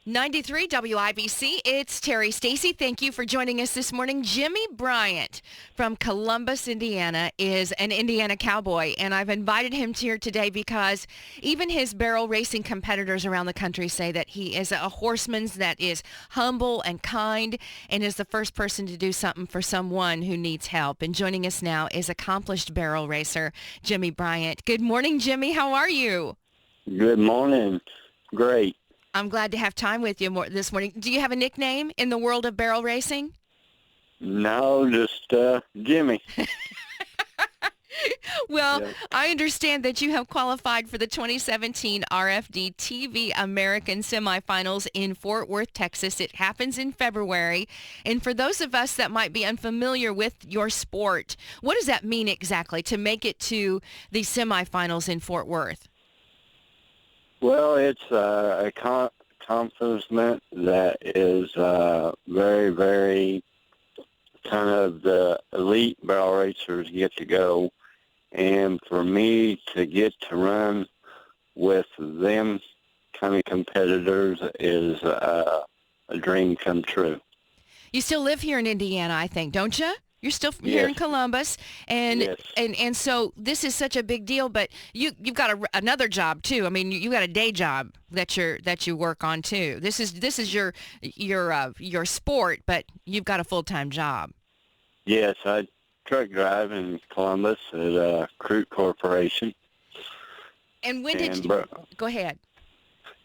93 WIBC, it's Terry Stacy. Thank you for joining us this morning. Jimmy Bryant from Columbus, Indiana is an Indiana cowboy, and I've invited him here today because even his barrel racing competitors around the country say that he is a horseman that is humble and kind and is the first person to do something for someone who needs help. And joining us now is accomplished barrel racer Jimmy Bryant. Good morning, Jimmy. How are you? Good morning. Great. I'm glad to have time with you this morning. Do you have a nickname in the world of barrel racing? No, just Jimmy. Well, Yes. I understand that you have qualified for the 2017 RFD TV American semifinals in Fort Worth, Texas. It happens in February. And for those of us that might be unfamiliar with your sport, what does that mean exactly to make it to the semifinals in Fort Worth? Well, it's accomplishment that is very, very kind of the elite barrel racers get to go. And for me to get to run with them kind of competitors is a dream come true. You still live here in Indiana, I think, don't you? You're still here in Yes. Columbus, and Yes. and so this is such a big deal. But you've got another job too. I mean, you got a day job that you work on too. This is your sport, but you've got a full-time job. Yes, I truck drive in Columbus at Crude Corporation. And when did And you go ahead?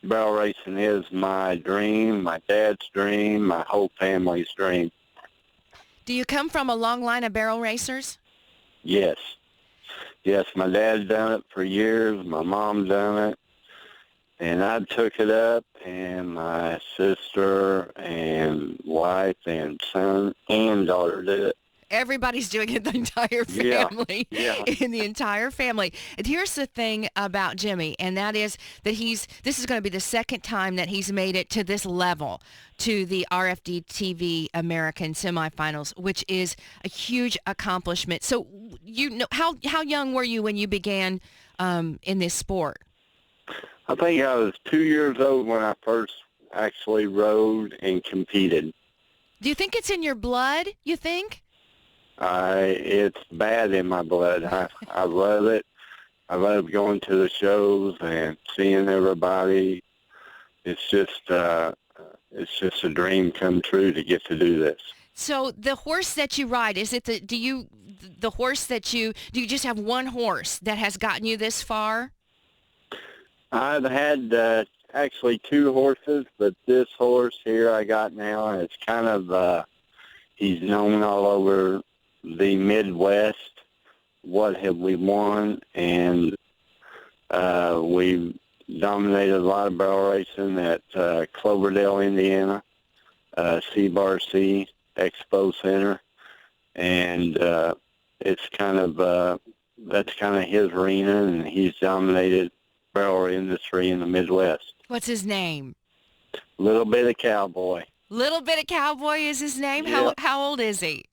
barrel racing is my dream, my dad's dream, my whole family's dream. Do you come from a long line of barrel racers? Yes. Yes, my dad done it for years, my mom done it, and I took it up, and my sister and wife and son and daughter did it. Everybody's doing it, the entire Yeah, family, yeah. in the entire family. And here's the thing about Jimmy, and that is that this is going to be the second time that he's made it to this level, to the RFD TV American semifinals, which is a huge accomplishment. So, how young were you when you began in this sport? I think I was 2 years old when I first actually rode and competed. Do you think it's in your blood, you think? It's bad in my blood. I love it. I love going to the shows and seeing everybody. It's just a dream come true to get to do this. So the horse that you ride, is it do you just have one horse that has gotten you this far? I've had actually two horses, but this horse here I got now, it's kind of he's known all over the Midwest. What have we won? And we dominated a lot of barrel racing at Cloverdale, Indiana, CBRC Expo Center, and it's kind of that's kind of his arena, and he's dominated barrel industry in the Midwest. What's his name? Little bit of cowboy. Little Bit of Cowboy is his name? Yeah. How old is he?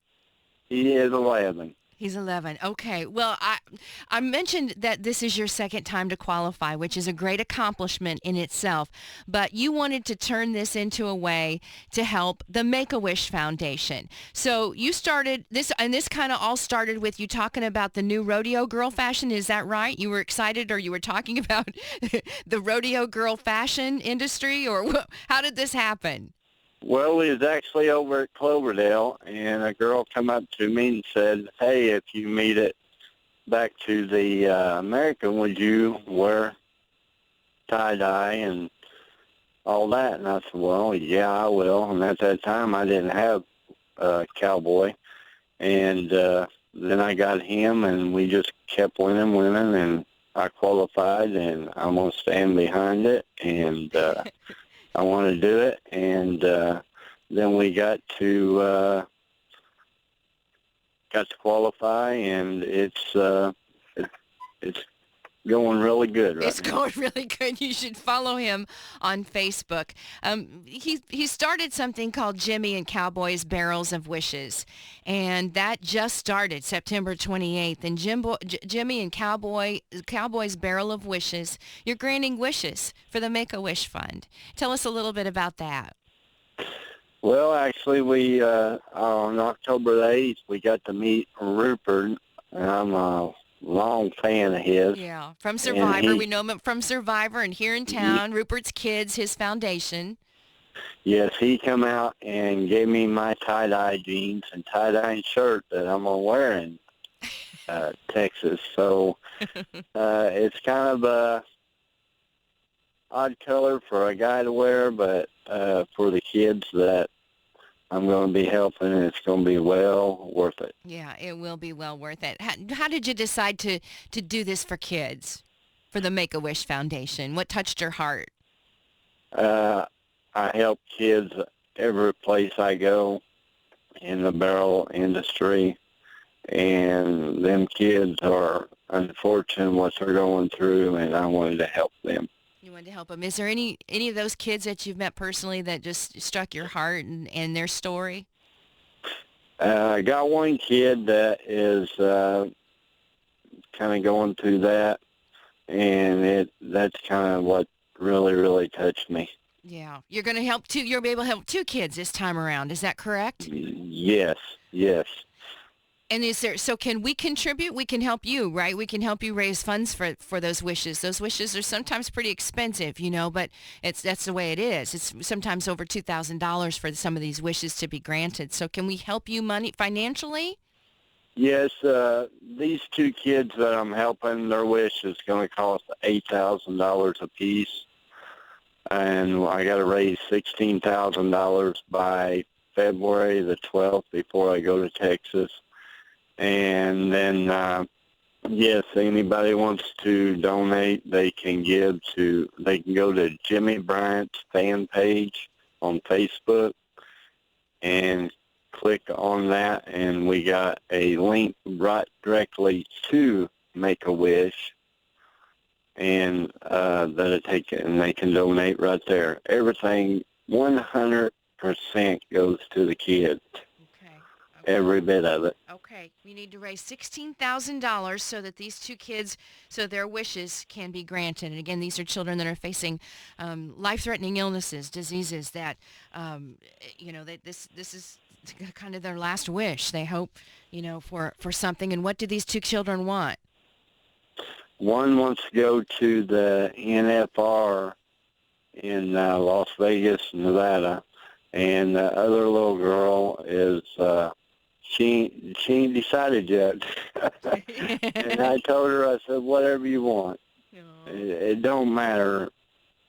He is 11. He's 11. Okay. Well, I mentioned that this is your second time to qualify, which is a great accomplishment in itself. But you wanted to turn this into a way to help the Make-A-Wish Foundation. So you started this, and this kind of all started with you talking about the new rodeo girl fashion. Is that right? You were excited, or you were talking about the rodeo girl fashion industry, or how did this happen? Well, we was actually over at Cloverdale, and a girl come up to me and said, "Hey, if you meet it back to the American, would you wear tie-dye and all that?" And I said, "Well, yeah, I will." And at that time, I didn't have a cowboy. And then I got him, and we just kept winning, and I qualified, and I'm going to stand behind it, and I want to do it. And then we got to qualify, and it's going really good right It's now. going really good. You should follow him on Facebook. He started something called Jimmy and Cowboys Barrels of Wishes, and that just started September 28th. And Jimmy and Cowboys Barrel of Wishes, you're granting wishes for the Make-A-Wish Fund. Tell us a little bit about that. Well, actually, we on October the 8th, we got to meet Rupert, and I'm a long fan of his. Yeah, from And Survivor. We know him from Survivor, and here in he, town, Rupert's Kids, his foundation. yes, he come out and gave me my tie-dye jeans and tie-dye shirt that I'm gonna wear in Texas. So it's kind of a odd color for a guy to wear, but for the kids that I'm going to be helping, it's going to be well worth it. Yeah, it will be well worth it. How did you decide to do this for kids, for the Make-A-Wish Foundation? What touched your heart? I help kids every place I go in the barrel industry, and them kids are unfortunate what they're going through, and I wanted to help them. You wanted to help them. Is there any of those kids that you've met personally that just struck your heart and their story? I got one kid that is kind of going through that, and that's kind of what really, really touched me. Yeah, you're going to help two. You'll be able to help two kids this time around. Is that correct? Yes, yes. And so can we contribute? We can help you, right? We can help you raise funds for those wishes. Those wishes are sometimes pretty expensive, but that's the way it is. It's sometimes over $2,000 for some of these wishes to be granted. So can we help you financially? Yes, these two kids that I'm helping, their wish is going to cost $8,000 apiece, and I got to raise $16,000 by February the 12th before I go to Texas. And then, yes, anybody wants to donate, they can go to Jimmy Bryant's fan page on Facebook and click on that, and we got a link right directly to Make-A-Wish, and they can donate right there. Everything 100% goes to the kids. Every bit of it. Okay. We need to raise $16,000 so that these two kids, so their wishes can be granted. And again, these are children that are facing life-threatening illnesses, diseases that, this is kind of their last wish. They hope, for something. And what do these two children want? One wants to go to the NFR in Las Vegas, Nevada, and the other little girl is she ain't decided yet. And I told her, I said, whatever you want. It don't matter.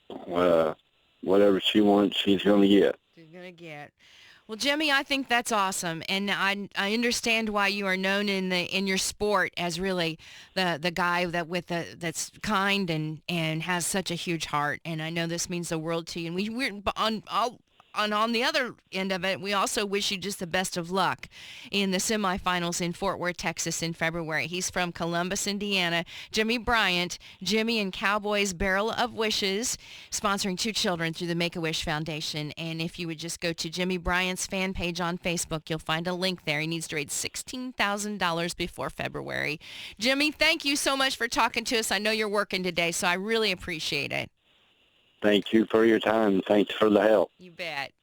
Whatever she wants, she's going to get. She's going to get. Well, Jimmy, I think that's awesome, and I understand why you are known in your sport as really the guy that's kind and has such a huge heart. And I know this means the world to you. And we're on the other end of it, we also wish you just the best of luck in the semifinals in Fort Worth, Texas in February. He's from Columbus, Indiana. Jimmy Bryant, Jimmy and Cowboys Barrel of Wishes, sponsoring two children through the Make-A-Wish Foundation. And if you would just go to Jimmy Bryant's fan page on Facebook, you'll find a link there. He needs to raise $16,000 before February. Jimmy, thank you so much for talking to us. I know you're working today, so I really appreciate it. Thank you for your time. Thanks for the help. You bet.